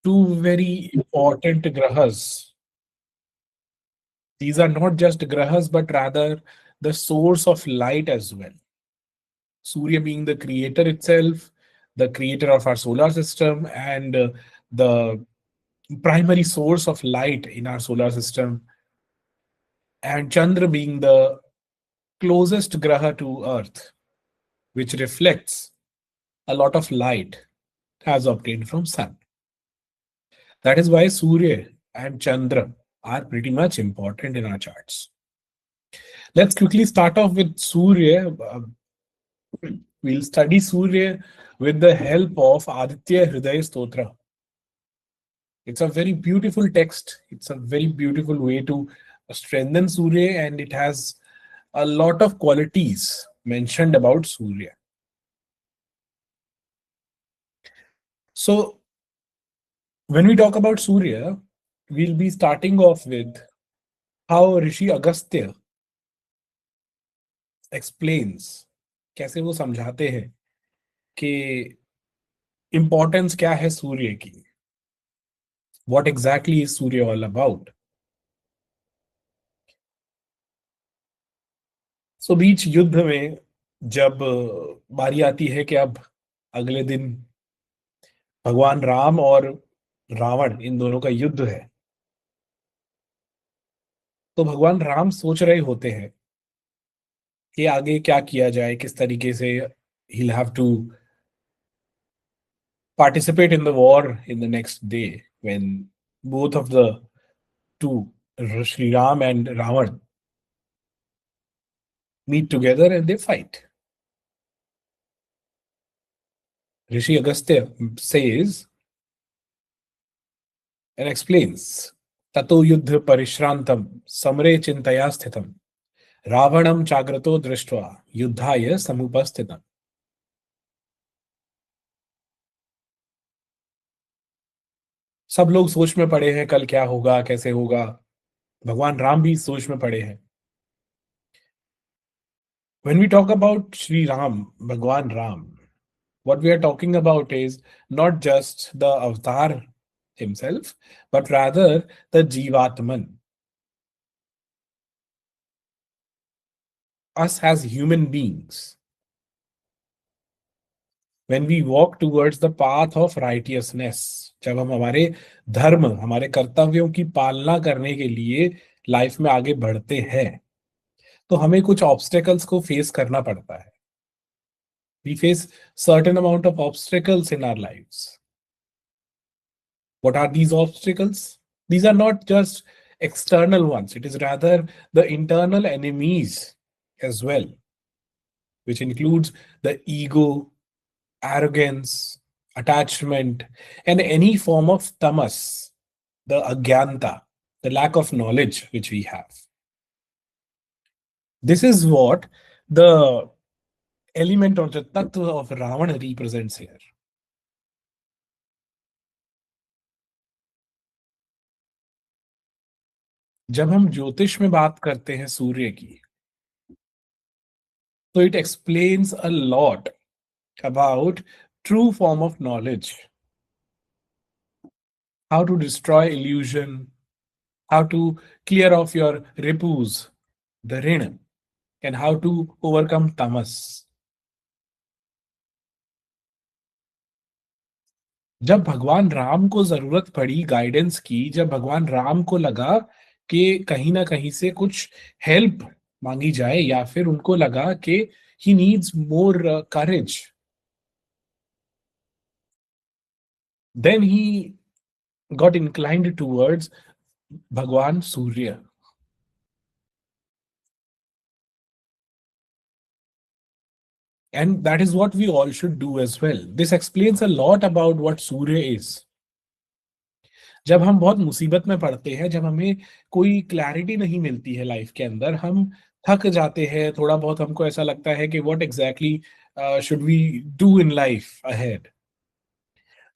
two very important grahas. These are not just grahas, but rather the source of light as well. Surya being the creator itself, the creator of our solar system, and the primary source of light in our solar system, and Chandra being the closest graha to Earth, which reflects a lot of light as obtained from Sun. That is why Surya and Chandra are pretty much important in our charts. Let's quickly start off with Surya. We'll study Surya with the help of Aditya Hridaya Stotra. It's a very beautiful text. It's a very beautiful way to strengthen Surya, and it has a lot of qualities mentioned about Surya. So, when we talk about Surya, we'll be starting off with how Rishi Agastya explains, कैसे वो समझाते हैं कि importance क्या है सूर्य की, what exactly is Surya all about. सो बीच युद्ध में जब बारी आती है कि अब अगले दिन भगवान राम और रावण इन दोनों का युद्ध है, तो भगवान राम सोच रहे होते हैं कि आगे क्या किया जाए, किस तरीके से he'll have to participate in the war in the next day when both of the two, Sri Ram and Ravan, meet together and they fight. Rishi Agastya says and explains, Tato yuddha parishrantam samre chintaya sthitam रावणम चाग्रतो दृष्ट्वा युद्धाय समुपस्थितम. सब लोग सोच में पड़े हैं कल क्या होगा, कैसे होगा. भगवान राम भी सोच में पड़े हैं. When we talk about Sri Ram, Bhagwan Ram, what we are talking about is not just the avatar himself, but rather the Jivatman. Us as human beings. When we walk towards the path of righteousness, जब हम हमारे धर्म, हमारे कर्तव्यों की पालना करने के लिए लाइफ में आगे बढ़ते हैं, तो हमें कुछ ऑब्स्टेकल्स को फेस करना पड़ता है. We face certain amount of obstacles in our lives. What are these obstacles? These are not just external ones. It is rather the internal enemies as well, which includes the ego, arrogance, attachment, and any form of tamas, the agyanta, the lack of knowledge which we have. This is what the element or the tattva of Ravana represents here. जब हम ज्योतिष में बात करते हैं सूर्य की, तो it explains a lot about true form of knowledge, how to destroy illusion, how to clear off your ripus, the rin, and how to overcome tamas. जब भगवान राम को जरूरत पड़ी गाइडेंस की, जब भगवान राम को लगा कि कहीं ना कहीं से कुछ हेल्प मांगी जाए, या फिर उनको लगा कि he needs more courage, then he got inclined towards Bhagwan Surya. And that is what we all should do as well. This explains a lot about what Surya is. जब हम बहुत मुसीबत में पड़ते हैं, जब हमें कोई क्लैरिटी नहीं मिलती है लाइफ के अंदर, हम थक जाते हैं थोड़ा बहुत, हमको ऐसा लगता है कि what exactly should we do in life ahead.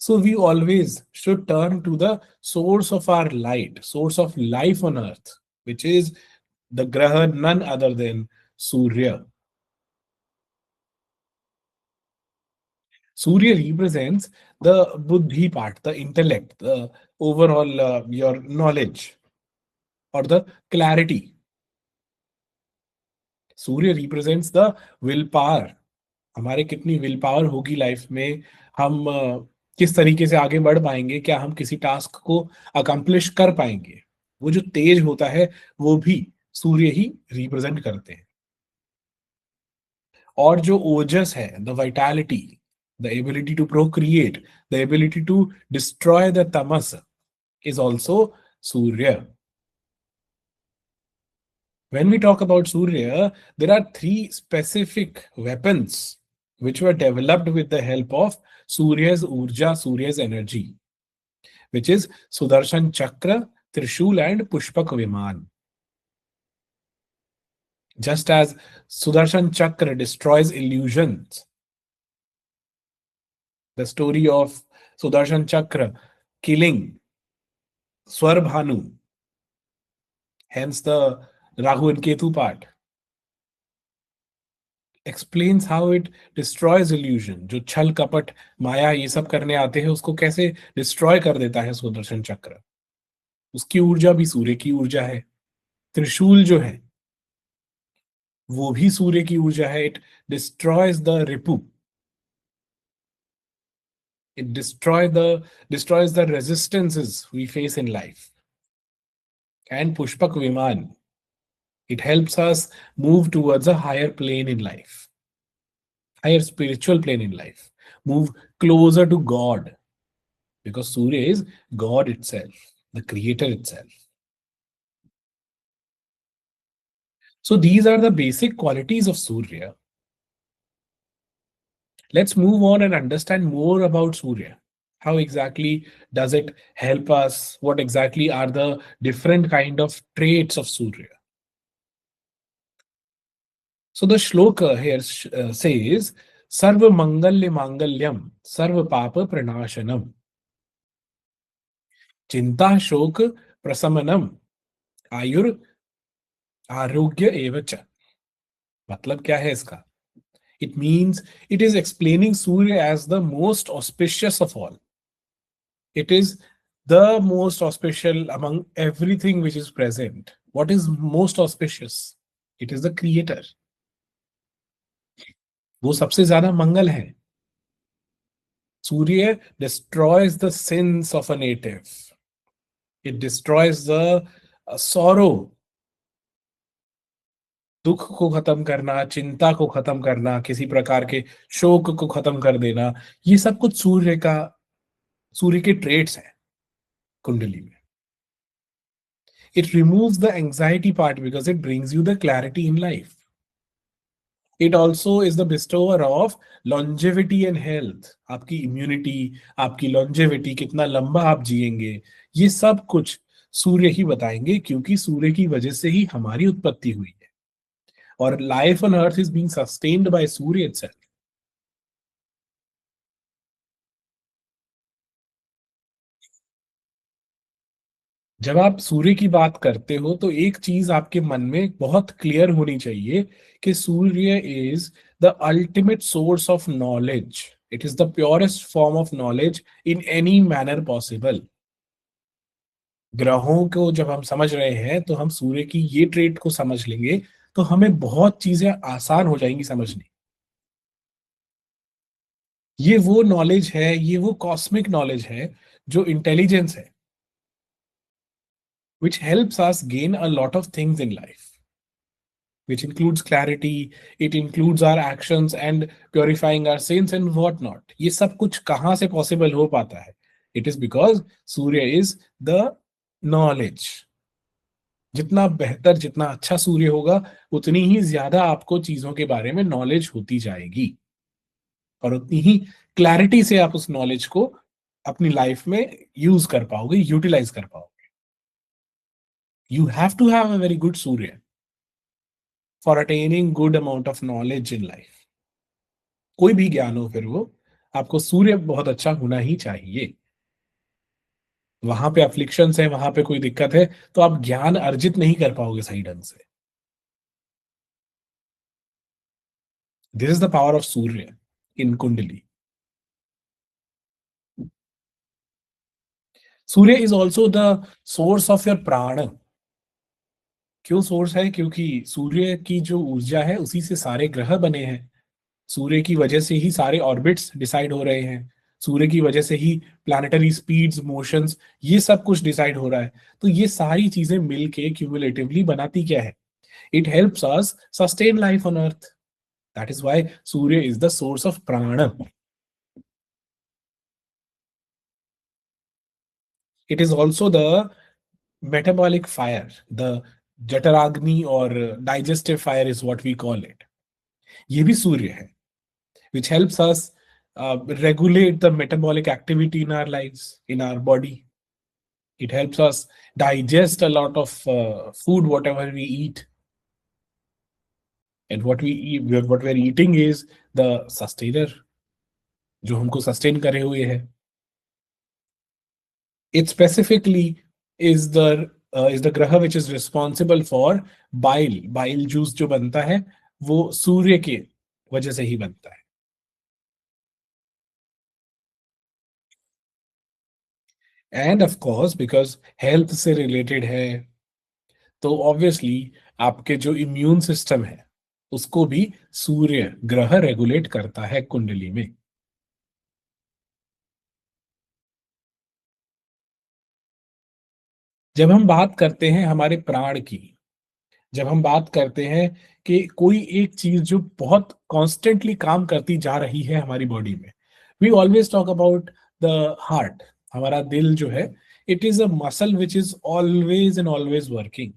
So we always should turn to the source of our light, source of life on earth, which is the graha, none other than Surya. Surya represents the buddhi part, the intellect, the overall your knowledge or the clarity. Surya represents the will power, हमारे कितनी will power होगी life में, हम किस तरीके से आगे बढ़ पाएंगे, क्या हम किसी टास्क को अकम्प्लिश कर पाएंगे, वो जो तेज होता है वो भी सूर्य ही रिप्रेजेंट करते हैं। और जो ओजस है, the vitality, the ability to procreate, the ability to destroy the tamas is also Surya. When we talk about Surya, there are three specific weapons which were developed with the help of Surya's Urja, Surya's energy, which is Sudarshan Chakra, Trishul, and Pushpak Viman. Just as Sudarshan Chakra destroys illusions, the story of Sudarshan Chakra killing Swarbhanu, hence the Rahu and Ketu part, explains how it destroys illusion. जो छल कपट माया ये सब करने आते हैं उसको कैसे डिस्ट्रॉय कर देता है सुदर्शन चक्र। उसकी ऊर्जा भी सूर्य की ऊर्जा है। त्रिशूल जो है वो भी सूर्य की ऊर्जा है। It destroys the Ripu, it destroys the resistances we face in life. And Pushpak Viman, it helps us move towards a higher plane in life, higher spiritual plane in life, move closer to God, because Surya is God itself, the creator itself. So these are the basic qualities of Surya. Let's move on and understand more about Surya. How exactly does it help us? What exactly are the different kind of traits of Surya? So the shloka here says, Sarva Mangalya Mangalyam, Sarva Papa Pranashanam, Chinta Shok Prasamanam, Ayur Arogya Evacha. मतलब क्या है इसका? It means it is explaining Surya as the most auspicious of all. It is the most auspicious among everything which is present. What is most auspicious? It is the creator. वो सबसे ज्यादा मंगल है. Surya destroys the sins of a native. It destroys the sorrow. दुख को खत्म करना, चिंता को खत्म करना, किसी प्रकार के शोक को खत्म कर देना, ये सब कुछ सूर्य के ट्रेट्स हैं कुंडली में. It removes the anxiety part because it brings you the clarity in life. It also is the bestower of longevity and health. आपकी immunity, आपकी longevity, कितना लंबा आप जिएंगे, ये सब कुछ सूर्य ही बताएंगे, क्योंकि सूर्य की वजह से ही हमारी उत्पत्ति हुई है. और life on earth is being sustained by Surya itself. जब आप सूर्य की बात करते हो तो एक चीज आपके मन में बहुत क्लियर होनी चाहिए कि Surya is the ultimate source of knowledge. It is the purest form of knowledge in any manner possible. ग्रहों को जब हम समझ रहे हैं तो हम सूर्य की ये ट्रेट को समझ लेंगे तो हमें बहुत चीजें आसान हो जाएंगी समझनी. ये वो नॉलेज है, ये वो कॉस्मिक नॉलेज है जो इंटेलिजेंस है, which helps us gain a lot of things in life, which includes clarity, it includes our actions and purifying our sins and what not. ये सब कुछ कहाँ से possible हो पाता है? It is because Surya is the knowledge. जितना बेहतर, जितना अच्छा सूर्य होगा, उतनी ही ज्यादा आपको चीजों के बारे में नॉलेज होती जाएगी और उतनी ही क्लैरिटी से आप उस नॉलेज को अपनी लाइफ में यूज कर पाओगे, यूटिलाइज कर पाओगे. You have to have a very good Surya for attaining good amount of knowledge in life. कोई भी ज्ञान हो फिर वो, आपको सूर्य बहुत अच्छा होना ही चाहिए. वहां पे अफ्लिक्शंस है, वहां पे कोई दिक्कत है तो आप ज्ञान अर्जित नहीं कर पाओगे सही ढंग से. This is the power of Surya in kundli. Surya is also the source of your prana. क्यों सोर्स है? क्योंकि सूर्य की जो ऊर्जा है उसी से सारे ग्रह बने हैं। सूर्य की वजह से ही सारे ऑर्बिट्स डिसाइड हो रहे हैं। सूर्य की वजह से ही प्लैनेटरी स्पीड्स, मोशंस, ये सब कुछ डिसाइड हो रहा है। तो ये सारी चीजें मिलके क्यूमुलेटिवली बनाती क्या है? It helps us sustain life on earth. That is why Surya is the source of prana. It is also the metabolic fire, the Jataragni or digestive fire is what we call it. ये भी सूर्य है, which helps us regulate the metabolic activity in our lives, in our body. It helps us digest a lot of food, whatever we eat. And what we eat, what we're eating is the sustainer, जो हमको sustain करे हुए है. It specifically is the ग्रह which is responsible for bile juice जो बनता है वो सूर्य के वजह से ही बनता है. End of course because health से रिलेटेड है, तो ऑब्वियसली आपके जो इम्यून सिस्टम है उसको भी सूर्य ग्रह रेगुलेट करता है कुंडली में. जब हम बात करते हैं हमारे प्राण की, जब हम बात करते हैं कि कोई एक चीज जो बहुत कॉन्स्टेंटली काम करती जा रही है हमारी बॉडी में, we always talk about the heart. हमारा दिल जो है, it is a muscle which is always and always working.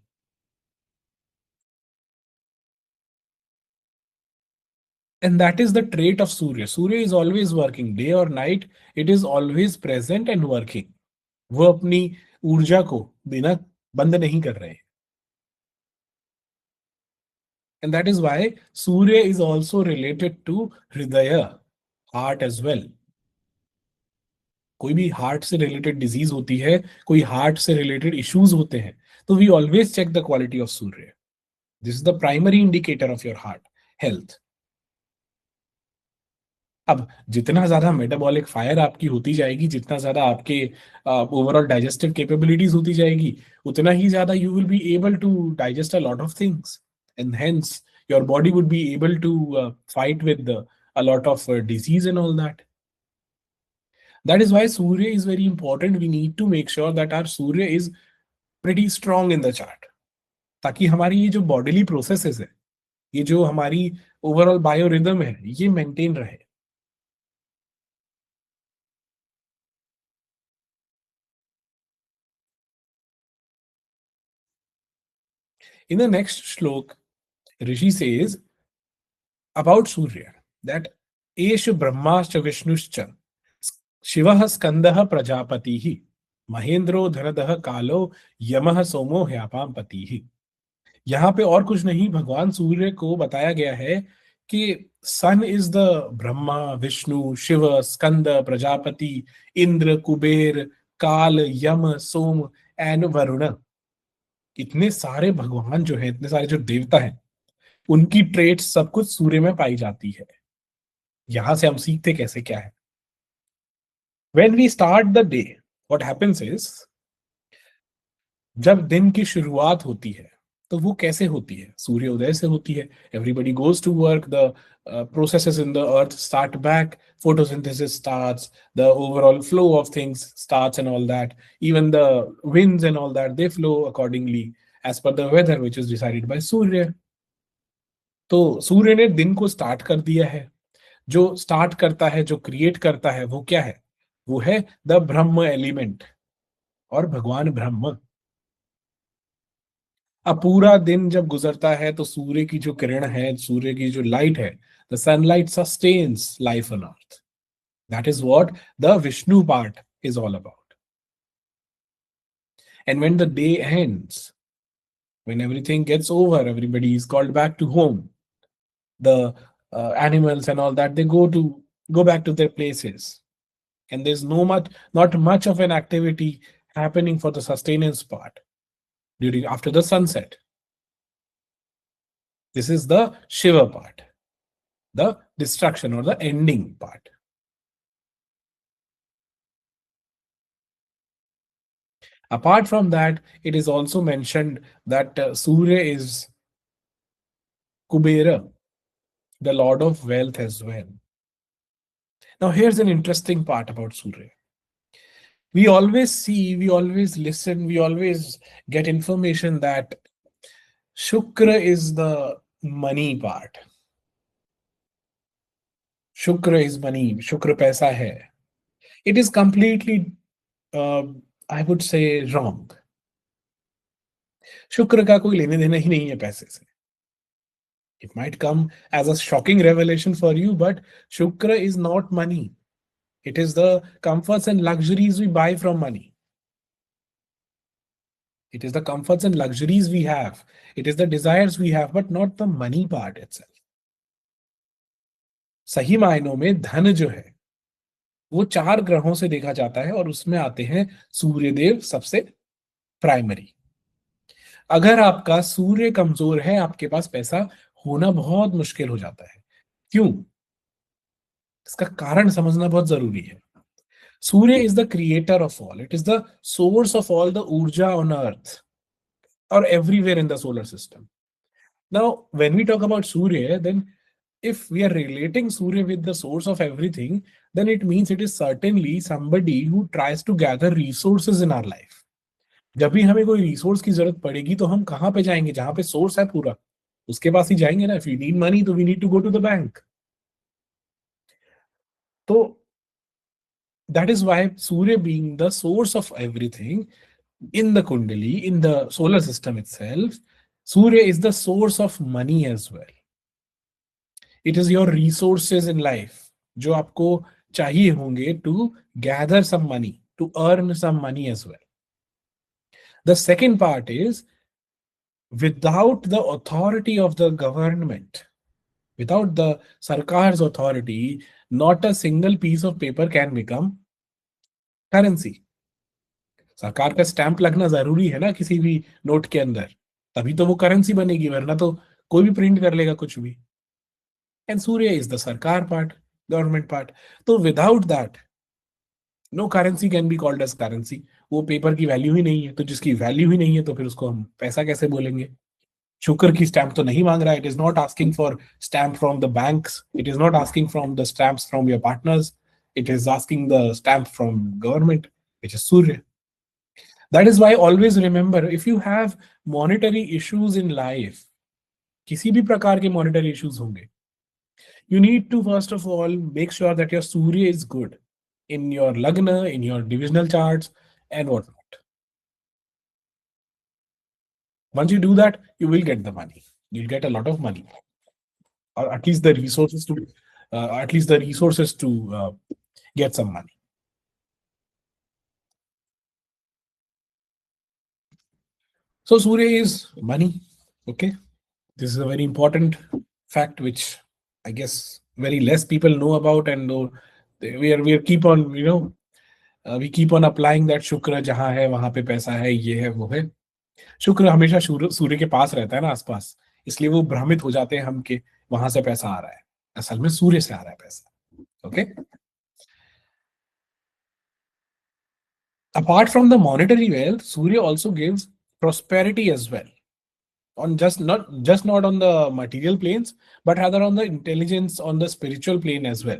And that is the trait of Surya. Surya is always working, day or night, it is always present and working. वो अपनी ऊर्जा को बिना बंद नहीं कर रहे हैं. And that is why Surya is also related to Hridaya, heart as well. कोई भी हार्ट से रिलेटेड डिजीज होती है, कोई हार्ट से रिलेटेड इश्यूज होते हैं, तो we always check the quality of Surya. This is the primary indicator of your heart health. अब जितना ज्यादा मेटाबॉलिक फायर आपकी होती जाएगी, जितना ज्यादा आपके ओवरऑल डाइजेस्टिव कैपेबिलिटीज होती जाएगी, उतना ही ज्यादा you will be able to digest a lot of things, and hence your body would be able to fight with a lot of disease and all that. That is why Surya is very important. We need to make sure that our Surya is pretty strong in the chart, ताकि हमारी ये जो bodily processes है, ये जो हमारी overall biorhythm है, ये मेंटेन रहे. In the next shlok, Rishi says about Surya that Eshu Brahmascha Vishnushcha Shivah Skandah Prajapatihi Mahendro Dhanadah Kalo Yamah Somo Hyapam Patihi. यहाँ पे और कुछ नहीं, भगवान सूर्य को बताया गया है कि सन इज द ब्रह्मा, विष्णु, शिव, स्कंद, प्रजापति, इंद्र, कुबेर, काल, यम, सोम एंड वरुण. इतने सारे भगवान जो है, इतने सारे जो देवता हैं, उनकी ट्रेट्स सब कुछ सूर्य में पाई जाती है. यहां से हम सीखते कैसे क्या है. When we start the day, what happens is, जब दिन की शुरुआत होती है तो वो कैसे होती है? सूर्योदय से होती है. Everybody goes to work, the processes in the earth start back, photosynthesis starts, the overall flow of things starts and all that. Even the winds and all that, they flow accordingly as per the weather which is decided by Surya. तो सूर्य ने दिन को start कर दिया है. जो start करता है, जो क्रिएट करता है, वो क्या है? वो है द ब्रह्म एलिमेंट और भगवान ब्रह्म. अब पूरा दिन जब गुजरता है तो सूर्य की जो किरण है, सूर्य की जो लाइट है, the sunlight sustains life on earth. That is what the Vishnu part is all about. And when the day ends, when everything gets over, everybody is called back to home, the animals and all that, they go back to their places, and there's not much of an activity happening for the sustenance part during after the sunset. This is the Shiva part, the destruction or the ending part. Apart from that, it is also mentioned that Surya is Kubera, the lord of wealth as well. Now, here's an interesting part about Surya. We always see, we always listen, we always get information that Shukra is the money part. Shukra is money. Shukra paisa hai. It is completely, uh, I would say, wrong. शुक्र का कोई लेने देना ही नहीं है पैसे से. It might come as a shocking revelation for you, but Shukra is not money. It is the comforts and luxuries we buy from money. It is the comforts and luxuries we have. It is the desires we have, but not the money part itself. सही मायनों में धन जो है वो 4 ग्रहों से देखा जाता है और उसमें आते हैं सूर्यदेव सबसे प्राइमरी. अगर आपका सूर्य कमजोर है आपके पास पैसा होना बहुत मुश्किल हो जाता है. क्यों? इसका कारण समझना बहुत जरूरी है. Surya is the creator of all. It is the source of all the urja on earth और everywhere in the solar system. Now when we talk about Surya, then if we are relating Surya with the source of everything, then it means it is certainly somebody who tries to gather resources in our life. जब भी हमें कोई resource की जरूरत पड़ेगी तो हम कहाँ पे जाएंगे? जहां पे सोर्स है पूरा उसके पास ही जाएंगे ना. इफ यू नीड मनी तो we need to go to the bank. तो that is why Surya being the source of everything in the kundali, in the solar system itself, Surya is the source of money as well. It is your resources in life जो आपको चाहिए होंगे to gather some money, to earn some money as well. The second part is, without the authority of the government, without the sarkar's authority, not a single piece of paper can become currency. सरकार का stamp लगना जरूरी है ना किसी भी note के अंदर, तभी तो वो करेंसी बनेगी, वरना तो कोई भी प्रिंट कर लेगा कुछ भी. एंड सूर्य इज द सरकार पार्ट, गवर्नमेंट पार्ट. तो without that no currency can be called as currency. वो पेपर की वैल्यू ही नहीं है, तो जिसकी वैल्यू ही नहीं है तो फिर उसको हम पैसा कैसे बोलेंगे? शुक्र की स्टैंप तो नहीं मांग रहा है. It is not asking for stamp from the banks. It is not asking from the stamps from your partners. It is asking the stamp from government, which is Surya. That is why always remember, if you have monetary issues in life, किसी भी प्रकार के monetary issues होंगे, you need to first of all make sure that your Surya is good in your lagna, in your divisional charts and whatnot. Once you do that, you will get the money. You'll get a lot of money, or at least the resources to get some money. So Surya is money. Okay, this is a very important fact which I guess very less people know about, and we keep on we keep on applying that शुक्र जहां है वहां पे पैसा है, ये है वो है. शुक्र हमेशा सूर्य के पास रहता है ना, आसपास, इसलिए वो भ्रमित हो जाते हैं हम कि वहां से पैसा आ रहा है. असल में सूर्य से आ रहा है पैसा. Okay. Apart from the monetary wealth, Surya also gives prosperity as well, on just not on the material planes, but rather on the intelligence, on the spiritual plane as well.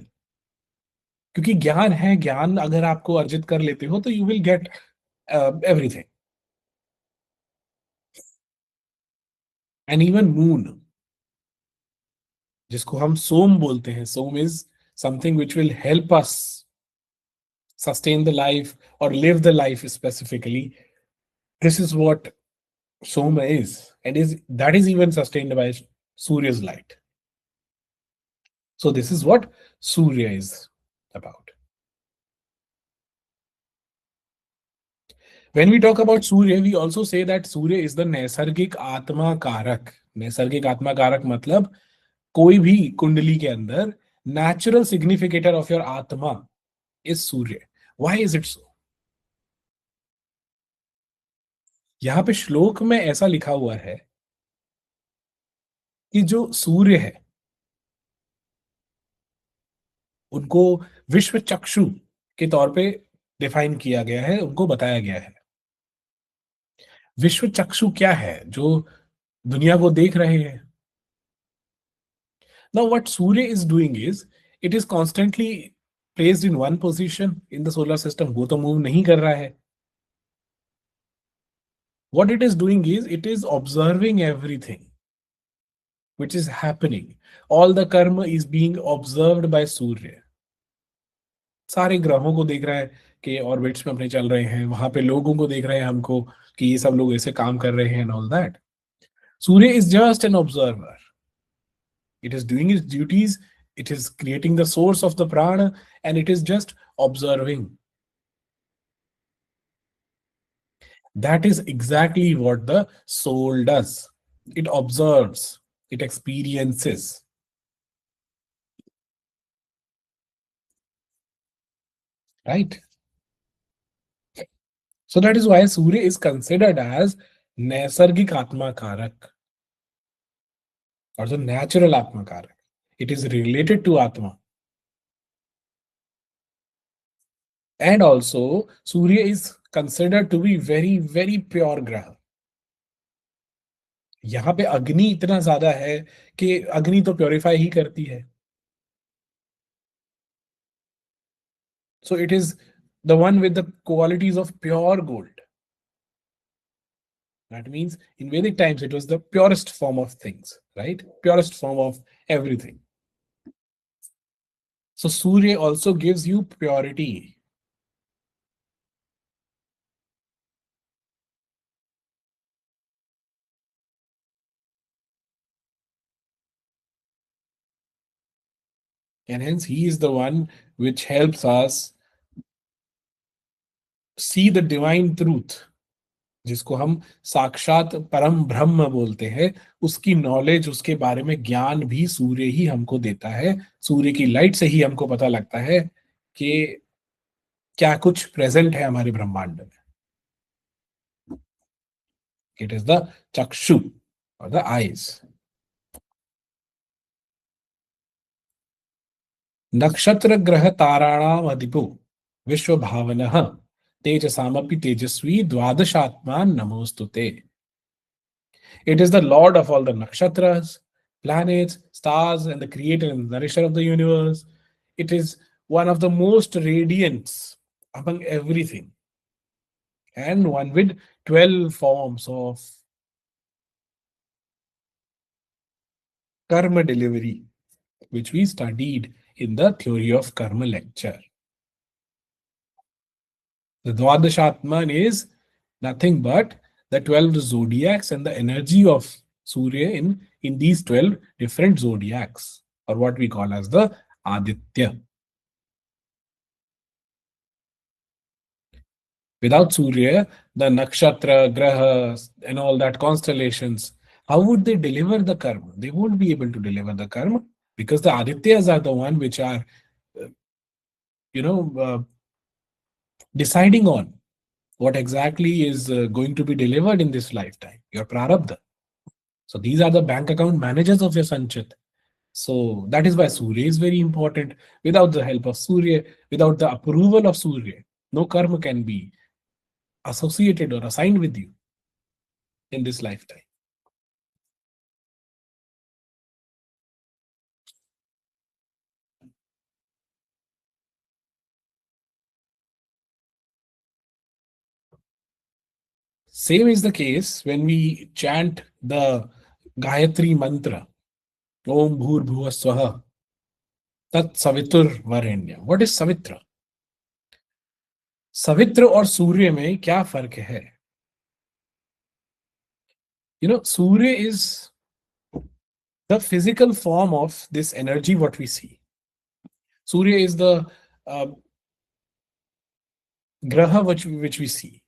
क्योंकि ज्ञान है, ज्ञान अगर आपको अर्जित कर लेते हो तो you will get everything. And even moon, जिसको हम सोम बोलते हैं, Som is something which will help us sustain the life or live the life specifically. This is what Soma is, and that is even sustained by Surya's light. So this is what Surya is about. When we talk about Surya, we also say that Surya is the नैसर्गिक आत्मा कारक. नैसर्गिक आत्मा कारक मतलब कोई भी कुंडली के अंदर natural significator of your आत्मा is Surya. Why is it so? यहां पे श्लोक में ऐसा लिखा हुआ है कि जो सूर्य है उनको विश्व चक्षु के तौर पे डिफाइन किया गया है, उनको बताया गया है. विश्व चक्षु क्या है जो दुनिया को देख रहे हैं? Now, what Surya is doing is it is constantly placed in one position in the solar system. वो तो move नहीं कर रहा है. What it is doing is it is observing everything which is happening. All the karma is being observed by Surya. सारे ग्रहों को देख रहा है कि ऑर्बिट्स में अपने चल रहे हैं, वहां पे लोगों को देख रहे हैं हमको कि ये सब लोग ऐसे काम कर रहे हैं and all that. Surya is just an observer. It is doing its duties, it is creating the source of the prana, and it is just observing. That is exactly what the soul does. It observes, it experiences. Right? So that is why Surya is considered as Naisargik Atma Karak, or the natural Atma Karak. It is related to Atma. And also, Surya is considered to be very, very pure graha. यहाँ पे अग्नि इतना ज्यादा है कि अग्नि तो purify ही करती है. So it is the one with the qualities of pure gold. That means in Vedic times it was the purest form of things, right? Purest form of everything. So Surya also gives you purity. And hence he is the one which helps us see the divine truth, जिसको हम साक्षात परम ब्रह्म बोलते हैं. उसकी knowledge, उसके बारे में ज्ञान भी सूर्य ही हमको देता है. सूर्य की लाइट से ही हमको पता लगता है कि क्या कुछ प्रेजेंट है हमारे ब्रह्मांड में. इट इज द चक्षु और द आईज. नक्षत्र ग्रह ताराणाम अधिपो विश्व भावनः तेजसामपि तेजस्वी द्वादशात्मा नमोस्तुते. It is the lord of all the nakshatras, planets, stars, and the creator and nourisher of the universe. It is one of the most radiant among everything, and one with 12 forms of karma delivery, which we studied in the theory of karma lecture. The Dwadashatman is nothing but the 12 zodiacs and the energy of Surya in these 12 different zodiacs, or what we call as the Aditya. Without Surya, the nakshatra, grahas, and all that constellations, how would they deliver the karma? They won't be able to deliver the karma because the Adityas are the one which are, uh, deciding on what exactly is going to be delivered in this lifetime, your prarabdha. So these are the bank account managers of your sanchit. So that is why Surya is very important. Without the help of Surya, without the approval of Surya, no karma can be associated or assigned with you in this lifetime. Same is the case when we chant the Gayatri mantra, Om Bhur Bhuva Swaha Tat Savitur Varenyam. What is Savitra? Savitra और सूर्य में क्या फर्क है? Surya is the physical form of this energy what we see. Surya is the graha which we see.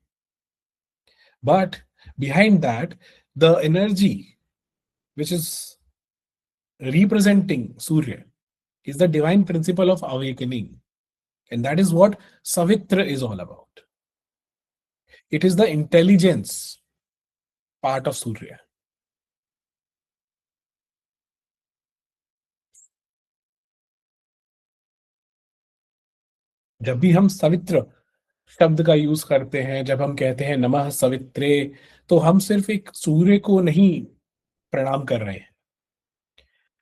But behind that, the energy which is representing Surya is the divine principle of awakening. And that is what Savitra is all about. It is the intelligence part of Surya. जब भी हम सवित्र शब्द का use करते हैं, जब हम कहते हैं नमः सवित्रे, तो हम सिर्फ एक सूर्य को नहीं प्रणाम कर रहे हैं,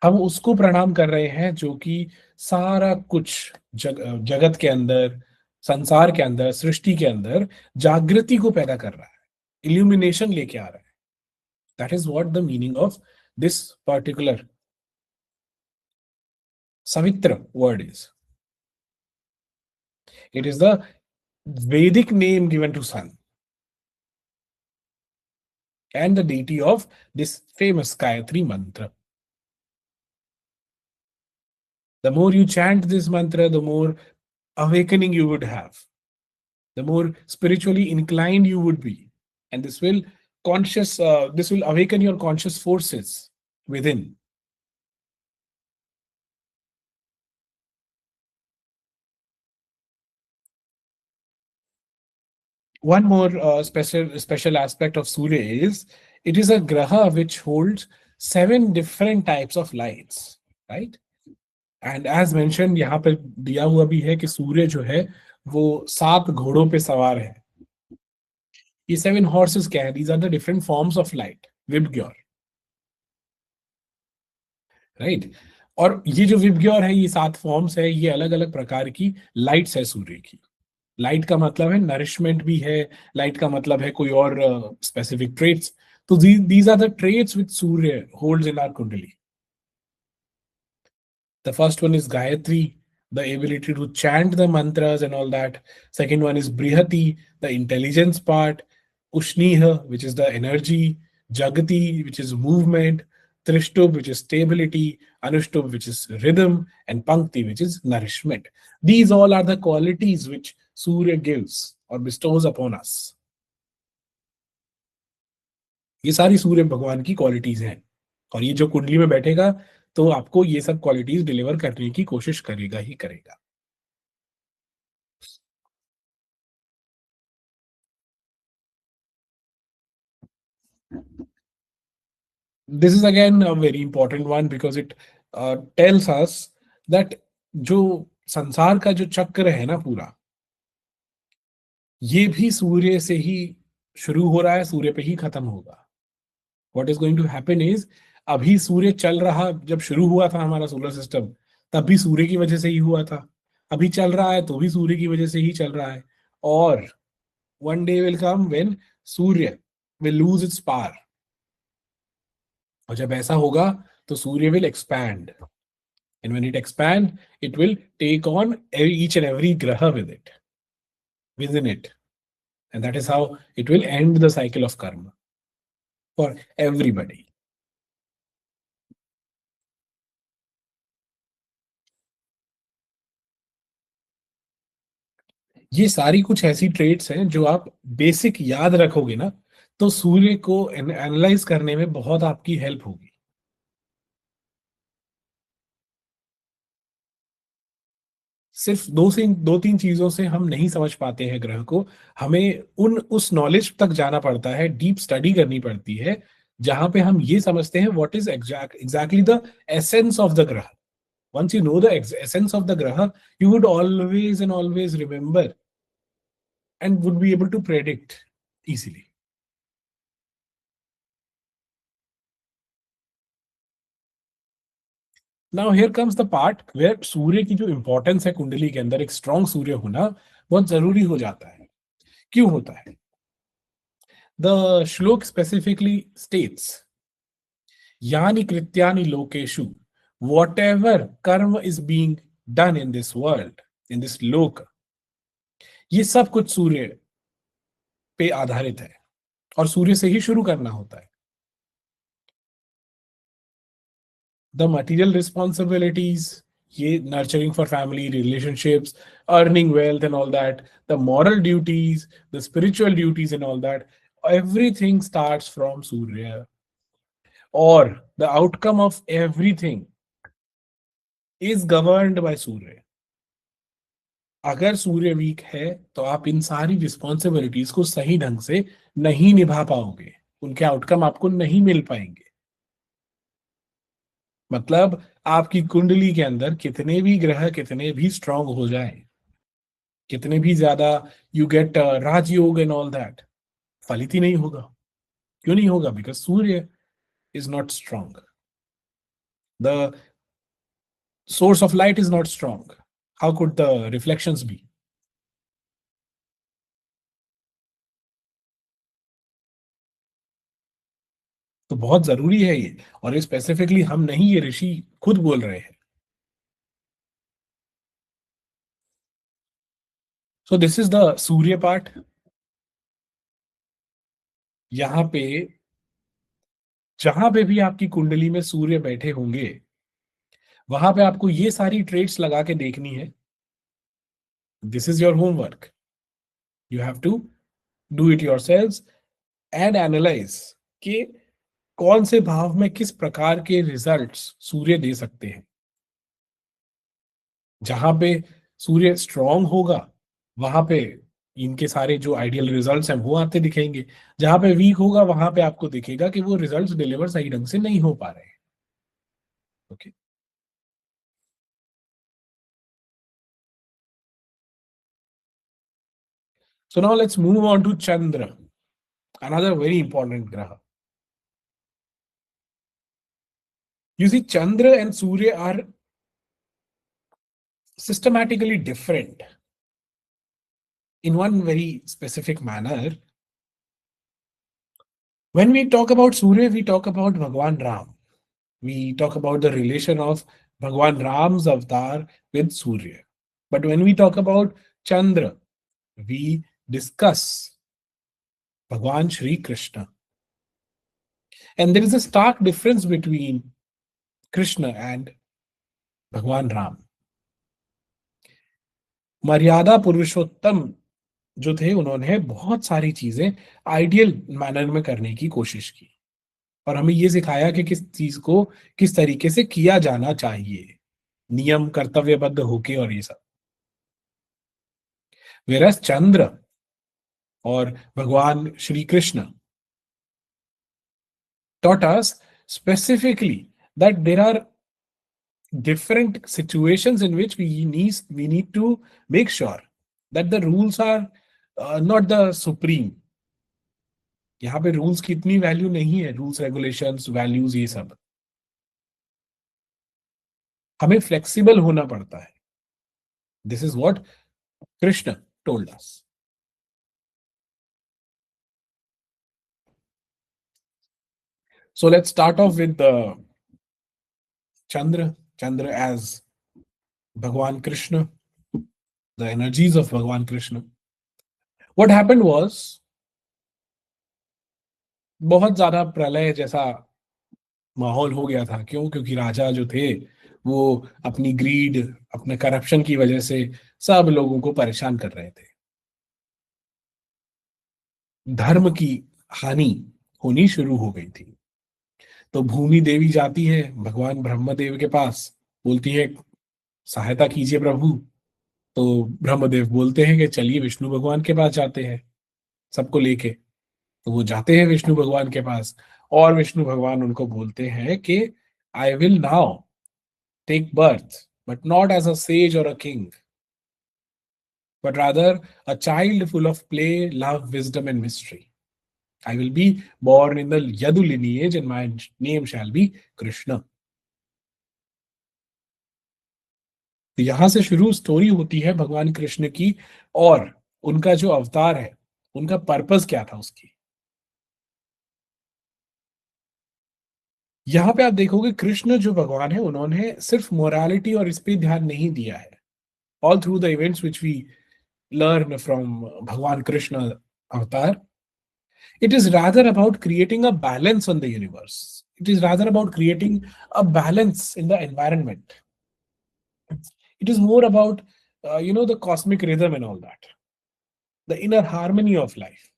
हम उसको प्रणाम कर रहे हैं जो कि सारा कुछ जगत के अंदर, संसार के अंदर, सृष्टि के अंदर जागृति को पैदा कर रहा है, इल्यूमिनेशन लेके आ रहा है. That is what the meaning of this particular savitra word is. It is the Vedic name given to sun and the deity of this famous Gayatri mantra. The more you chant this mantra, the more awakening you would have, the more spiritually inclined you would be, and this will awaken your conscious forces within. One more special aspect of Surya is it is a graha which holds 7 different types of lights, right? And as mention यहाँ पे दिया हुआ भी है कि सूर्य जो है वो 7 घोड़ों पे सवार है. ये 7 हॉर्सेस क्या है? These are the different forms of light, VIBGYOR, right. और ये जो विबग्योर है, ये 7 फॉर्म्स है, ये अलग अलग प्रकार की लाइट्स है सूर्य की. लाइट का मतलब है नरिशमेंट भी है, लाइट का मतलब है कोई और स्पेसिफिक ट्रेट्स. तो these are the traits which Surya holds in our kundli. The first one is Gayatri, the ability to chant the mantras and all that. Second one is Brihati, the intelligence part. Ushniha, which is the energy. Jagati, which is movement. Trishtub, which is stability. Anushtub, which is rhythm. And Pankti, which is nourishment. These all are the qualities which Surya gives or bestows upon us. ये सारी सूर्य भगवान की qualities हैं, और ये जो कुंडली में बैठेगा तो आपको ये सब क्वालिटीज डिलीवर करने की कोशिश करेगा ही करेगा. This is again a very important one because it tells us that जो संसार का जो चक्र है ना पूरा, ये भी सूर्य से ही शुरू हो रहा है, सूर्य पे ही खत्म होगा. What is going to happen is, अभी सूर्य चल रहा, जब शुरू हुआ था हमारा सोलर सिस्टम, तब भी सूर्य की वजह से ही हुआ था. अभी चल रहा है तो भी सूर्य की वजह से ही चल रहा है. और one day will come when Surya will lose its power. और जब ऐसा होगा तो सूर्य will expand. And when it expands, it will take on each and every graha within it. And that is how it will end the cycle of karma for everybody. ये सारी कुछ ऐसी traits हैं जो आप बेसिक याद रखोगे ना, तो सूर्य को एनालाइज करने में बहुत आपकी हेल्प होगी. सिर्फ दो तीन चीजों से हम नहीं समझ पाते हैं ग्रह को. हमें उस नॉलेज तक जाना पड़ता है, डीप स्टडी करनी पड़ती है, जहां पे हम ये समझते हैं what is exactly the essence of the ग्रह. Once you know the essence of the graha, you would always and always remember and would be able to predict easily. Now here comes the part where सूर्य की जो importance है कुंडली के अंदर, एक strong सूर्य होना बहुत जरूरी हो जाता है. क्यों होता है? द श्लोक स्पेसिफिकली स्टेट्स, यानी कृत्यानि लोकेशु, whatever karma is being done in this world, in this लोक, ये सब कुछ सूर्य पे आधारित है और सूर्य से ही शुरू करना होता है. द मटीरियल रिस्पॉन्सिबिलिटीज, ये nurturing for family relationships, earning wealth and all that, the moral duties, the spiritual duties and all that, everything starts from Surya, or the outcome of everything is governed by Surya. अगर सूर्य week है तो आप इन सारी responsibilities को सही ढंग से नहीं निभा पाओगे, उनके आउटकम आपको नहीं मिल पाएंगे. मतलब आपकी कुंडली के अंदर कितने भी ग्रह कितने भी स्ट्रांग हो जाएं, कितने भी ज्यादा you get Rajyog and all that, फलित ही नहीं होगा। क्यों नहीं होगा? Because Surya is not strong, the source of light is not strong. How could the reflections be? तो बहुत जरूरी है ये, और ये स्पेसिफिकली हम नहीं, ये ऋषि खुद बोल रहे हैं। सो this is the Surya part. यहाँ पे जहां पे भी आपकी कुंडली में सूर्य बैठे होंगे, वहां पे आपको ये सारी ट्रेड्स लगा के देखनी है। This is your homework, you have to do it yourselves and analyse कि कौन से भाव में किस प्रकार के रिजल्ट्स सूर्य दे सकते हैं। जहां पे सूर्य स्ट्रांग होगा, वहां पे इनके सारे जो आइडियल रिजल्ट्स हैं वो आते दिखेंगे। जहां पे वीक होगा, वहां पे आपको दिखेगा कि वो रिजल्ट्स डिलीवर सही ढंग से नहीं हो पा रहे हैं। Okay, so now let's move on to Chandra, another very important graha. You see, Chandra and Surya are systematically different in one very specific manner. When we talk about Surya, we talk about Bhagwan Ram. We talk about the relation of Bhagwan Ram's avatar with Surya. But when we talk about Chandra, we discuss Bhagwan Shri Krishna. And there is a stark difference between Krishna and Bhagwan Ram. मर्यादा पुरुषोत्तम जो थे, उन्होंने बहुत सारी चीजें ideal manner में करने की कोशिश की, और हमें ये सिखाया कि किस चीज को किस तरीके से किया जाना चाहिए, नियम कर्तव्यबद्ध होके और ये सब। वेरस चंद्र और भगवान Shri Krishna taught us specifically that there are different situations in which we need to make sure that the rules are not the supreme. यहाँ पे रूल्स की इतनी वैल्यू नहीं है, रूल्स रेगुलेशंस वैल्यूज ये सब, हमें फ्लेक्सिबल होना पड़ता है। This is what Krishna told us. So let's start off with the Chandra as Bhagwan Krishna, the energies of Bhagwan Krishna. What happened was, बहुत ज्यादा प्रलय जैसा माहौल हो गया था। क्यों? क्योंकि राजा जो थे वो अपनी ग्रीड, अपने करप्शन की वजह से सब लोगों को परेशान कर रहे थे। धर्म की हानि होनी शुरू हो गई थी। तो भूमि देवी जाती है भगवान ब्रह्मदेव के पास, बोलती है सहायता कीजिए प्रभु। तो ब्रह्मदेव बोलते हैं कि चलिए विष्णु भगवान के पास जाते हैं सबको लेके। तो वो जाते हैं विष्णु भगवान के पास, और विष्णु भगवान उनको बोलते हैं कि I will now take birth, but not as a sage और a king, but rather a child full of play, love, wisdom, and mystery. I will be born in the Yadu lineage, and my name shall be Krishna. तो यहां से शुरू story होती है भगवान कृष्ण की, और उनका जो अवतार है, उनका पर्पस क्या था उसकी। यहाँ पे आप देखोगे कृष्ण जो भगवान है, उन्होंने सिर्फ मोरालिटी और इस पे ध्यान नहीं दिया है। All through the events which we learn from Bhagwan Krishna avatar, it is rather about creating a balance on the universe. It is rather about creating a balance in the environment. It is more about the cosmic rhythm and all that, the inner harmony of life.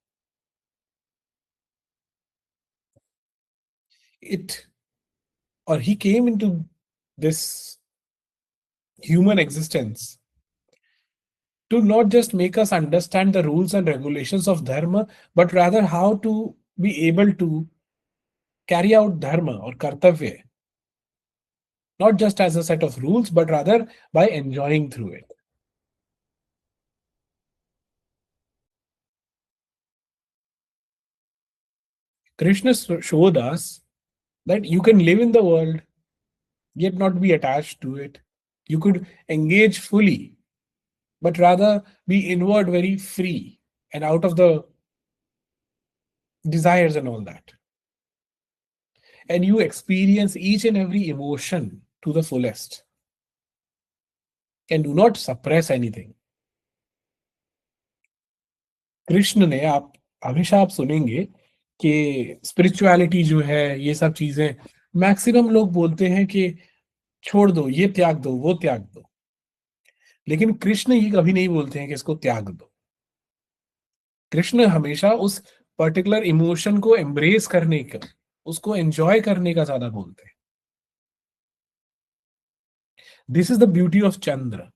It or he came into this human existence to not just make us understand the rules and regulations of dharma, but rather how to be able to carry out dharma or kartavya, not just as a set of rules, but rather by enjoying through it. Krishna showed us that you can live in the world yet not be attached to it. You could engage fully, but rather be inward, very free, and out of the desires and all that. And you experience each and every emotion to the fullest and do not suppress anything. Krishna ने आप हमेशा आप सुनेंगे कि spirituality जो है ये सब चीजें मैक्सिमम लोग बोलते हैं कि छोड़ दो, ये त्याग दो, वो त्याग दो, लेकिन कृष्ण ये कभी नहीं बोलते हैं कि इसको त्याग दो। कृष्ण हमेशा उस पर्टिकुलर इमोशन को एम्ब्रेस करने का, उसको एंजॉय करने का ज्यादा बोलते हैं। This is the beauty of Chandra.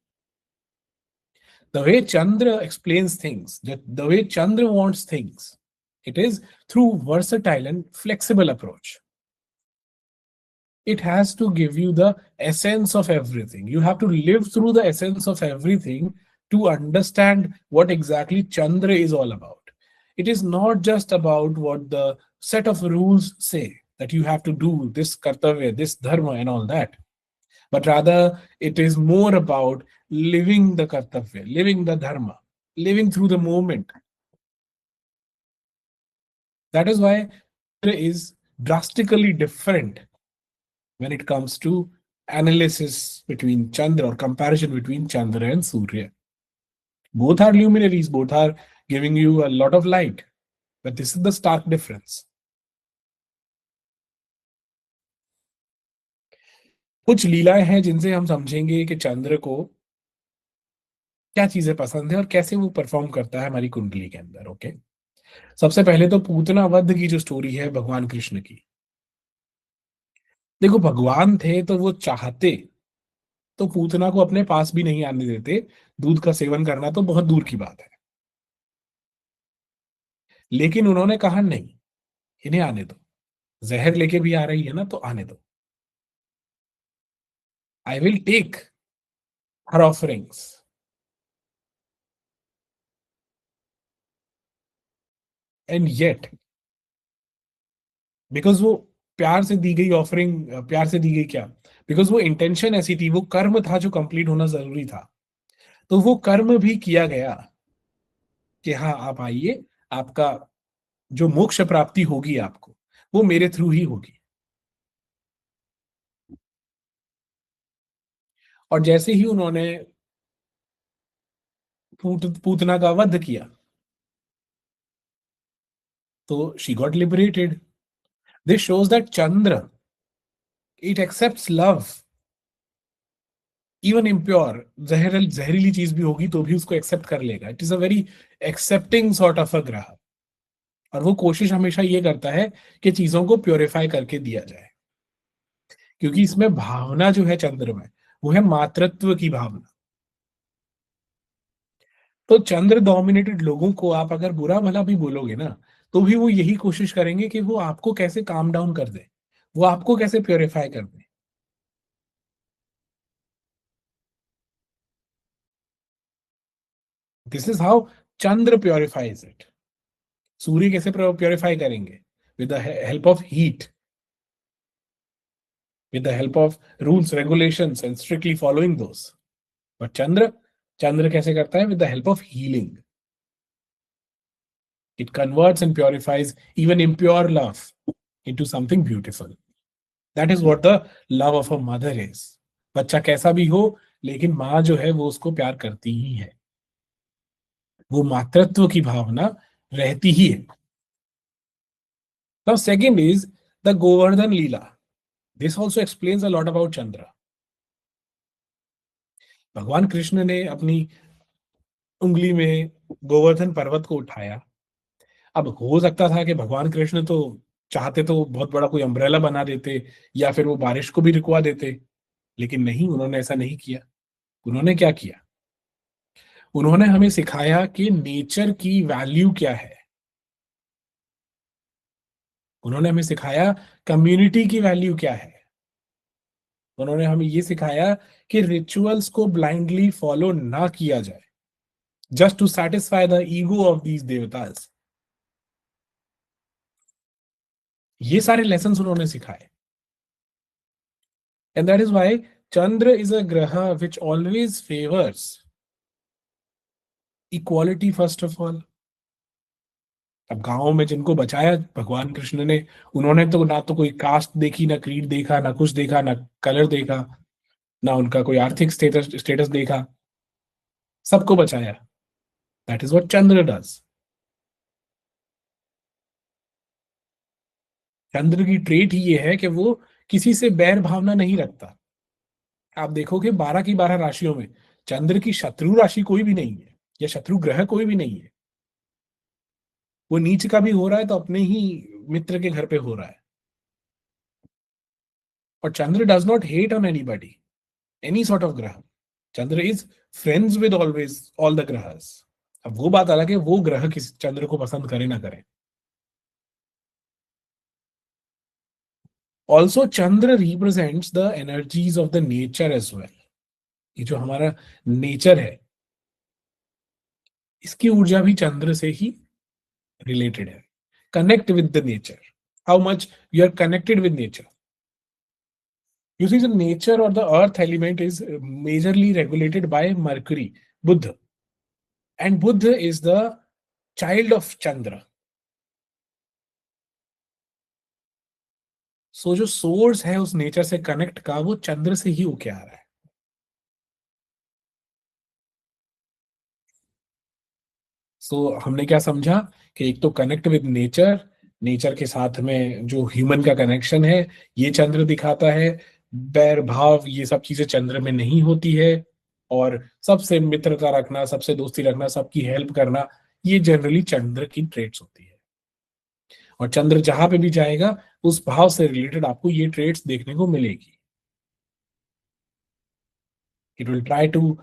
The way Chandra explains things, the way Chandra wants things, it is through versatile and flexible approach. It has to give you the essence of everything. You have to live through the essence of everything to understand what exactly Chandra is all about. It is not just about what the set of rules say, that you have to do this kartavya, this dharma, and all that, but rather it is more about living the kartavya, living the dharma, living through the moment. That is why it is drastically different when it comes to analysis between Chandra or comparison between Chandra and Surya. Both are luminaries, both are giving you a lot of light, but this is the stark difference. कुछ लीलाएं हैं जिनसे हम समझेंगे कि चंद्र को क्या चीजें पसंद है और कैसे वो परफॉर्म करता है हमारी कुंडली के अंदर। ओके, सबसे पहले तो पूतना वध की जो स्टोरी है भगवान कृष्ण की। देखो, भगवान थे तो वो चाहते तो पूतना को अपने पास भी नहीं आने देते। दूध का सेवन करना तो बहुत दूर की बात है, लेकिन उन्होंने कहा नहीं, इन्हें आने दो। जहर लेके भी आ रही है ना, तो आने दो। I will take her offerings. And yet, because वो प्यार से दी गई ऑफरिंग, प्यार से दी गई क्या, बिकॉज वो इंटेंशन ऐसी थी, वो कर्म था जो कंप्लीट होना जरूरी था, तो वो कर्म भी किया गया कि हाँ आप आइए, आपका जो मोक्ष प्राप्ति होगी आपको, वो मेरे थ्रू ही होगी। और जैसे ही उन्होंने पूतना का वध किया तो she got liberated. This shows that Chandra, it accepts love even impure. जहरीली चीज भी होगी तो भी उसको एक्सेप्ट कर लेगा। It is a very accepting sort of a ग्रह। और वो कोशिश हमेशा ये करता है कि चीजों को प्योरीफाई करके दिया जाए, क्योंकि इसमें भावना जो है चंद्र में, वो है मातृत्व की भावना। तो चंद्र डोमिनेटेड लोगों को आप अगर बुरा भला भी बोलोगे ना, तो भी वो यही कोशिश करेंगे कि वो आपको कैसे काम डाउन कर दे, वो आपको कैसे प्योरीफाई कर दे। This is how Chandra purifies it. Surya कैसे प्योरीफाई करेंगे? With the help of heat, with the help of rules, regulations, and strictly following those. But Chandra कैसे करता है? With the help of healing. It converts and purifies even impure love into something beautiful. That is what the love of a mother is. बच्चा कैसा भी हो, लेकिन माँ जो है वो उसको प्यार करती ही है, वो मातृत्व की भावना रहती ही है। Now second is the Govardhan Leela. This also explains a lot about Chandra. भगवान कृष्ण ने अपनी उंगली में गोवर्धन पर्वत को उठाया। अब हो सकता था कि भगवान कृष्ण तो चाहते तो बहुत बड़ा कोई अम्ब्रेला बना देते या फिर वो बारिश को भी रुकवा देते, लेकिन नहीं, उन्होंने ऐसा नहीं किया। उन्होंने क्या किया? उन्होंने हमें सिखाया कि नेचर की वैल्यू क्या है। उन्होंने हमें सिखाया कम्युनिटी की वैल्यू क्या है। उन्होंने हमें ये सिखाया कि रिचुअल्स को ब्लाइंडली फॉलो ना किया जाए just to satisfy the ego of these देवतास। ये सारे लेसन उन्होंने सिखाए. And that is why Chandra is a graha which always favours equality first of all. अब गांव में जिनको बचाया भगवान कृष्ण ने, उन्होंने तो ना तो कोई कास्ट देखी, ना क्रीड देखा, ना कुछ देखा, ना कलर देखा, ना उनका कोई आर्थिक स्टेटस स्टेटस देखा. सबको बचाया. That is what Chandra does. Chandra की ट्रेट ही ये है कि वो किसी से बैर भावना नहीं रखता. आप देखोगे 12 की 12 राशियों में चंद्र की शत्रु राशि कोई भी नहीं है, या शत्रु ग्रह कोई भी नहीं है. वो नीच का भी हो रहा है तो अपने ही मित्र के घर पे हो रहा है. और Chandra does not hate on anybody, any sort of graha. Chandra is friends with always all the ग्रहस. अब वो बात अलग है, वो ग्रह किस चंद्र को पसंद करे ना करे. Also Chandra represents the energies of the nature as well. ये जो हमारा नेचर है, इसकी ऊर्जा भी चंद्र से ही रिलेटेड है. Connect with the nature. How much you are connected with nature. You see, the nature or the earth element is majorly regulated by Mercury, Buddha. And Buddha is the child of Chandra. So जो source है उस nature से connect का, वो चंद्र से ही होके आ रहा है. सो हमने क्या समझा कि एक तो कनेक्ट विद नेचर, नेचर के साथ में जो ह्यूमन का कनेक्शन है, ये चंद्र दिखाता है. बैर भाव ये सब चीजें चंद्र में नहीं होती है. और सबसे मित्रता रखना, सबसे दोस्ती रखना, सबकी हेल्प करना, ये जनरली चंद्र की ट्रेट्स होती है. और चंद्र जहां पे भी जाएगा, उस भाव से रिलेटेड आपको ये ट्रेट्स देखने को मिलेगी. It will try to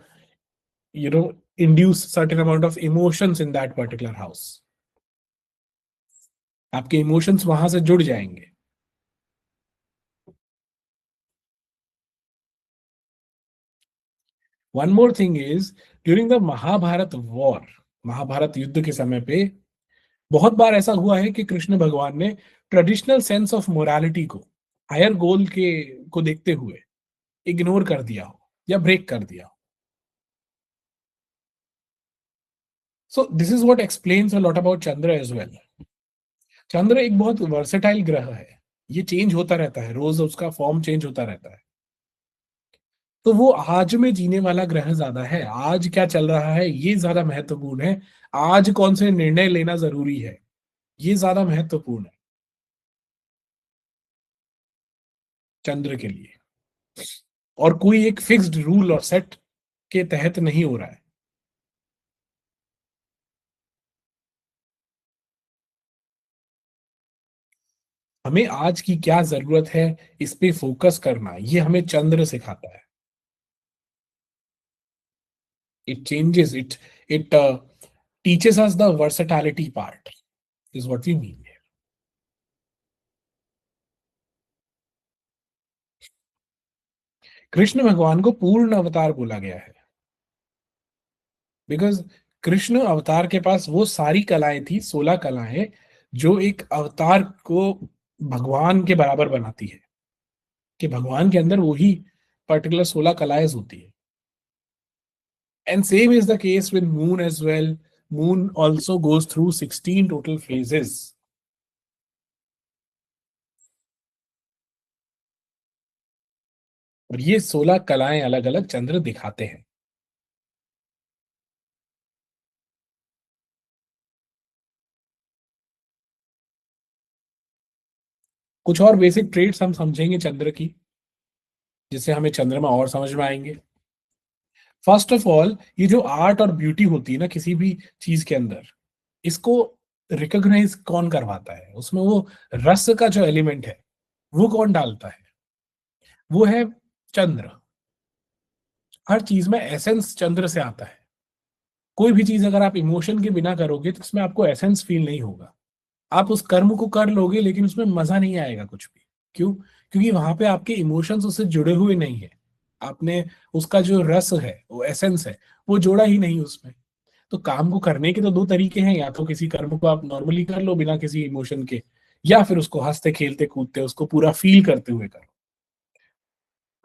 you know induce certain amount of emotions in that particular house. आपके इमोशंस वहां से जुड़ जाएंगे. One more thing is, during the Mahabharat war, Mahabharat युद्ध के समय पे बहुत बार ऐसा हुआ है कि कृष्ण भगवान ने ट्रेडिशनल सेंस ऑफ मोरालिटी को, हायर गोल के को देखते हुए इग्नोर कर दिया हो या ब्रेक कर दिया हो. So this is what explains a lot about Chandra as well. Chandra एक बहुत वर्सेटाइल ग्रह है. ये चेंज होता रहता है, रोज उसका फॉर्म चेंज होता रहता है. तो वो आज में जीने वाला ग्रह ज्यादा है. आज क्या चल रहा है ये ज्यादा महत्वपूर्ण है. आज कौन से निर्णय लेना जरूरी है, ये ज्यादा महत्वपूर्ण है चंद्र के लिए. और कोई एक फिक्स्ड रूल और सेट के तहत नहीं हो रहा है. हमें आज की क्या जरूरत है, इस पे फोकस करना, ये हमें चंद्र सिखाता है. It changes it teaches us the versatility part, is what we mean. Krishna भगवान को पूर्ण अवतार बोला गया है बिकॉज कृष्ण अवतार के पास वो सारी कलाएं थी, 16 कलाएं, जो एक अवतार को भगवान के बराबर बनाती है. कि भगवान के अंदर वही पर्टिकुलर 16 कलाएं होती है. And same is the case with moon as well. Moon also goes through 16 total phases. और ये 16 कलाएं अलग अलग चंद्र दिखाते हैं. कुछ और बेसिक ट्रेट्स हम समझेंगे चंद्र की, जिससे हमें चंद्रमा और समझ में आएंगे. फर्स्ट ऑफ ऑल, ये जो आर्ट और ब्यूटी होती है ना किसी भी चीज के अंदर, इसको रिकॉग्नाइज कौन करवाता है, उसमें वो रस का जो एलिमेंट है वो कौन डालता है, वो है चंद्र. हर चीज में एसेंस चंद्र से आता है. कोई भी चीज अगर आप इमोशन के बिना करोगे तो उसमें आपको एसेंस फील नहीं होगा. आप उस कर्म को कर लोगे लेकिन उसमें मजा नहीं आएगा कुछ भी. क्यों? क्योंकि वहां पे आपके इमोशंस उससे जुड़े हुए नहीं है. आपने उसका जो रस है, वो एसेंस है, वो जोड़ा ही नहीं उसमें. तो काम को करने के तो दो तरीके हैं, या तो किसी कर्म को आप नॉर्मली कर लो बिना किसी इमोशन के, या फिर उसको हंसते खेलते कूदते उसको पूरा फील करते हुए करो.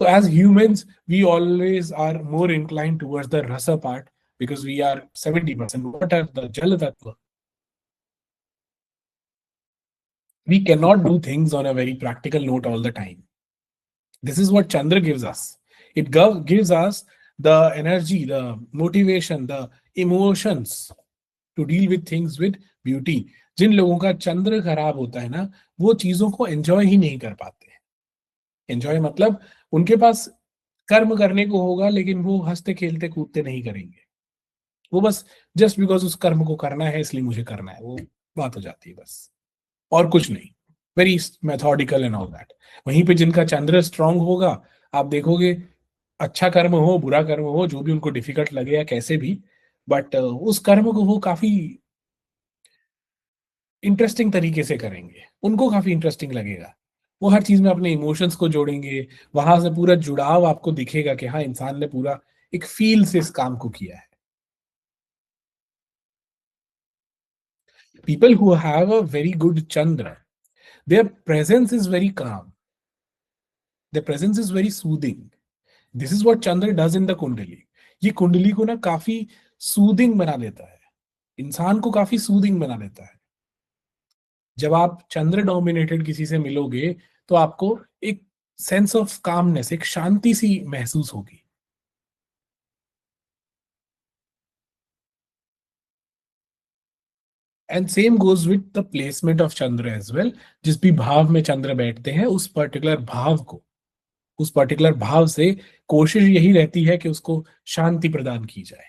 So as humans, we always are more inclined towards the rasa part because we are 70% water, the jal tattva. We cannot do things on a very practical note all the time. This is what Chandra gives us. It gives us the energy, the motivation, the emotions to deal with things with beauty. जिन लोगों का चंद्र खराब होता है ना, वो चीजों को enjoy ही नहीं कर पाते. एंजॉय मतलब उनके पास कर्म करने को होगा लेकिन वो हंसते खेलते कूदते नहीं करेंगे. वो बस जस्ट बिकॉज उस कर्म को करना है इसलिए मुझे करना है, वो बात हो जाती है बस, और कुछ नहीं. Very methodical and all that. वहीं पे जिनका चंद्र स्ट्रांग होगा, आप देखोगे अच्छा कर्म हो बुरा कर्म हो जो भी उनको डिफिकल्ट लगे या कैसे भी, बट उस कर्म को वो काफी इंटरेस्टिंग तरीके से करेंगे, उनको काफी इंटरेस्टिंग लगेगा. वो हर चीज में अपने इमोशंस को जोड़ेंगे. वहां से पूरा जुड़ाव आपको दिखेगा कि हाँ इंसान ने पूरा एक फील से इस काम को किया है. People who have a very good Chandra, their presence is very calm. Their presence is very soothing. This is what Chandra does in the कुंडली. ये कुंडली को ना काफी सूदिंग बना देता है, इंसान को काफी सूदिंग बना देता है. जब आप चंद्र डोमिनेटेड किसी से मिलोगे तो आपको एक सेंस ऑफ कामनेस, एक शांति सी महसूस होगी. And same goes with the placement of Chandra as well. जिस भी भाव में चंद्र बैठते हैं उस पर्टिकुलर भाव को, उस पर्टिकुलर भाव से कोशिश यही रहती है कि उसको शांति प्रदान की जाए.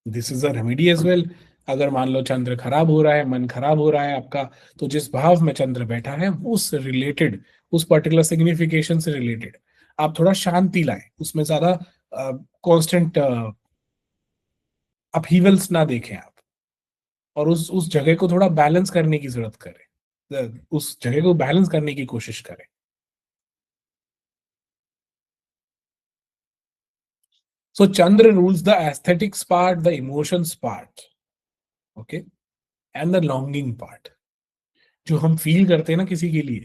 This is a remedy as well. अगर मान लो चंद्र खराब हो रहा है, मन खराब हो रहा है आपका, तो जिस भाव में चंद्र बैठा है उस रिलेटेड, उस पर्टिकुलर सिग्निफिकेशन से रिलेटेड आप थोड़ा शांति लाएं. उसमें ज्यादा कांस्टेंट अपहीवल्स ना देखें आप, और उस जगह को थोड़ा बैलेंस करने की जरूरत करें, उस जगह को बैलेंस करने की कोशिश करें. So Chandra rules the aesthetics part, the emotions part, okay, and the longing part. जो हम फील करते हैं ना किसी के लिए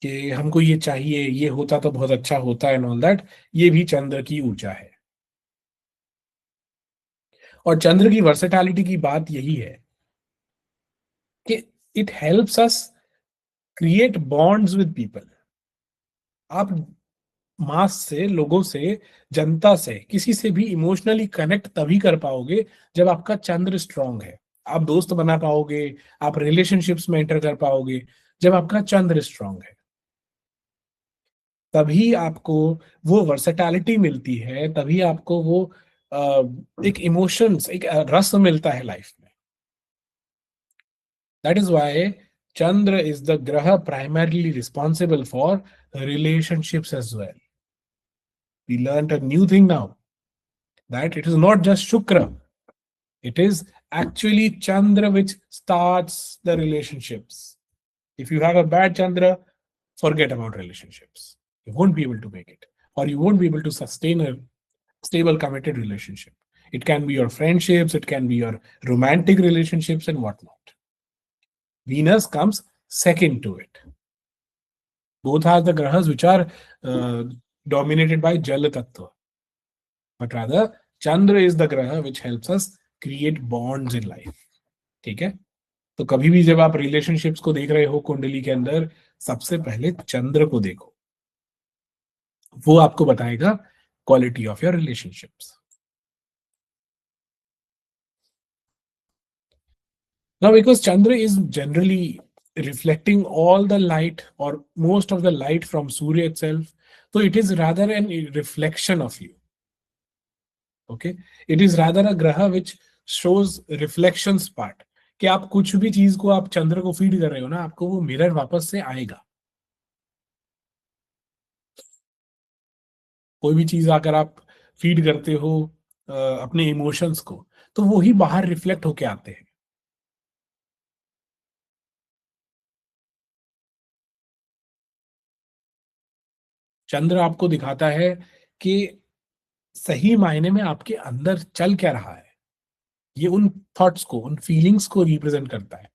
कि हमको ये चाहिए, ये होता तो बहुत अच्छा होता है एंड ऑल दैट, ये भी चंद्र की ऊर्जा है. और चंद्र की वर्सेटैलिटी की बात यही है कि it helps us create bonds with people. आप मास से, लोगों से, जनता से, किसी से भी इमोशनली कनेक्ट तभी कर पाओगे जब आपका चंद्र स्ट्रांग है. आप दोस्त बना पाओगे, आप रिलेशनशिप्स में एंटर कर पाओगे जब आपका चंद्र स्ट्रांग है. तभी आपको वो वर्सेटैलिटी मिलती है, तभी आपको वो एक इमोशंस, एक रस मिलता है लाइफ में. That is why Chandra is the graha primarily responsible for relationships as well. We learned a new thing now, that it is not just Shukra, it is actually Chandra which starts the relationships. If you have a bad Chandra, forget about relationships. You won't be able to make it, or you won't be able to sustain a stable, committed relationship. It can be your friendships, it can be your romantic relationships, and whatnot. Venus comes second to it. Both are the grahas which are dominated by Jal Tattva. But rather, Chandra is the graha which helps us create bonds in life. ठीक है. तो कभी भी जब आप relationships को देख रहे हो कुंडली के अंदर, सबसे पहले चंद्र को देखो, वो आपको बताएगा quality of your relationships. Now, because Chandra is generally reflecting all the light or most of the light from Surya itself, so it is rather a reflection of you. Okay, it is rather a graha which shows reflections part. कि आप कुछ भी चीज को आप चंद्र को feed कर रहे हो ना, आपको वो मिरर वापस से आएगा. कोई भी चीज अगर आप फीड करते हो अपने इमोशंस को, तो वो ही बाहर रिफ्लेक्ट होके आते हैं. चंद्र आपको दिखाता है कि सही मायने में आपके अंदर चल क्या रहा है. ये उन थॉट्स को, उन फीलिंग्स को रिप्रेजेंट करता है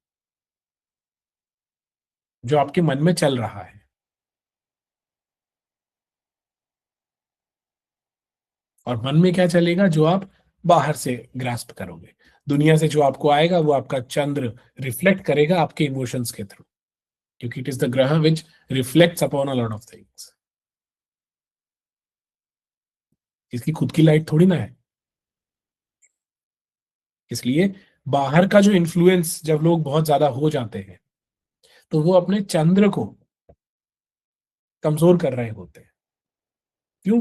जो आपके मन में चल रहा है। और मन में क्या चलेगा, जो आप बाहर से ग्रास्प करोगे, दुनिया से जो आपको आएगा वो आपका चंद्र रिफ्लेक्ट करेगा आपके इमोशंस के थ्रू, क्योंकि इट इज द ग्रह विच reflects upon a lot of things. इसकी खुद की लाइट थोड़ी ना है। इसलिए बाहर का जो इन्फ्लुएंस जब लोग बहुत ज्यादा हो जाते हैं, तो वो अपने चंद्र को कमजोर कर रहे होते हैं। क्यों?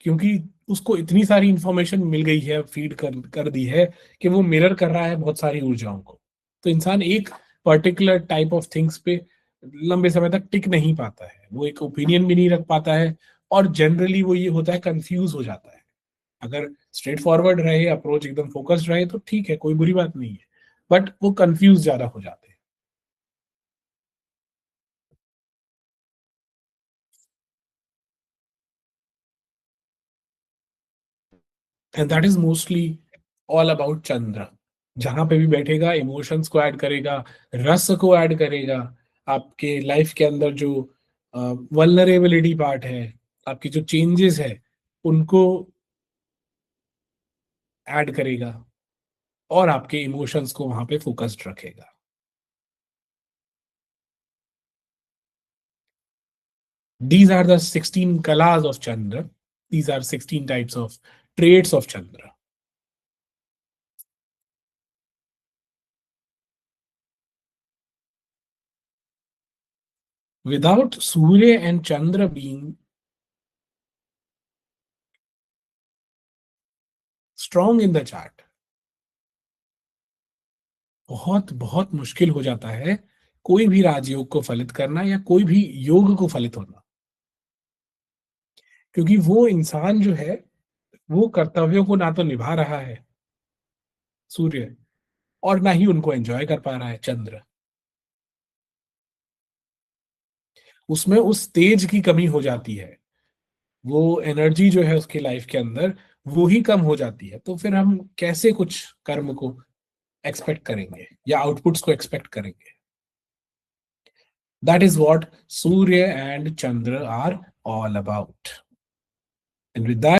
क्योंकि उसको इतनी सारी इंफॉर्मेशन मिल गई है, फीड कर दी है, कि वो मिरर कर रहा है बहुत सारी ऊर्जाओं को। तो इंसान एक पर्टिकुलर टाइप ऑफ थिंग्स पे लंबे समय तक टिक नहीं पाता है, वो एक ओपिनियन भी नहीं रख पाता है। और जनरली वो ये होता है, कंफ्यूज हो जाता है। अगर स्ट्रेट फॉरवर्ड रहे, अप्रोच एकदम फोकस्ड रहे, तो ठीक है, कोई बुरी बात नहीं है। बट वो कंफ्यूज ज्यादा हो जाते हैं। And that is mostly all about Chandra. जहां पे भी बैठेगा, इमोशंस को ऐड करेगा, रस को ऐड करेगा, आपके लाइफ के अंदर जो वल्नरेबिलिटी पार्ट है, आपकी जो चेंजेस है, उनको ऐड करेगा, और आपके इमोशंस को वहां पे फोकस्ड रखेगा। These are the 16 kalas of Chandra. These are 16 types of traits of Chandra. Without Surya and Chandra being strong in the chart, बहुत बहुत मुश्किल हो जाता है कोई भी राजयोग को फलित करना, या कोई भी योग को फलित होना। क्योंकि वो इंसान जो है, वो कर्तव्यों को ना तो निभा रहा है सूर्य, और ना ही उनको एंजॉय कर पा रहा है चंद्र। उसमें उस तेज की कमी हो जाती है, वो एनर्जी जो है उसकी लाइफ के अंदर, वो ही कम हो जाती है। तो फिर हम कैसे कुछ कर्म को एक्सपेक्ट करेंगे, या आउटपुट्स को एक्सपेक्ट करेंगे? That is what Surya and Chandra are all about. And with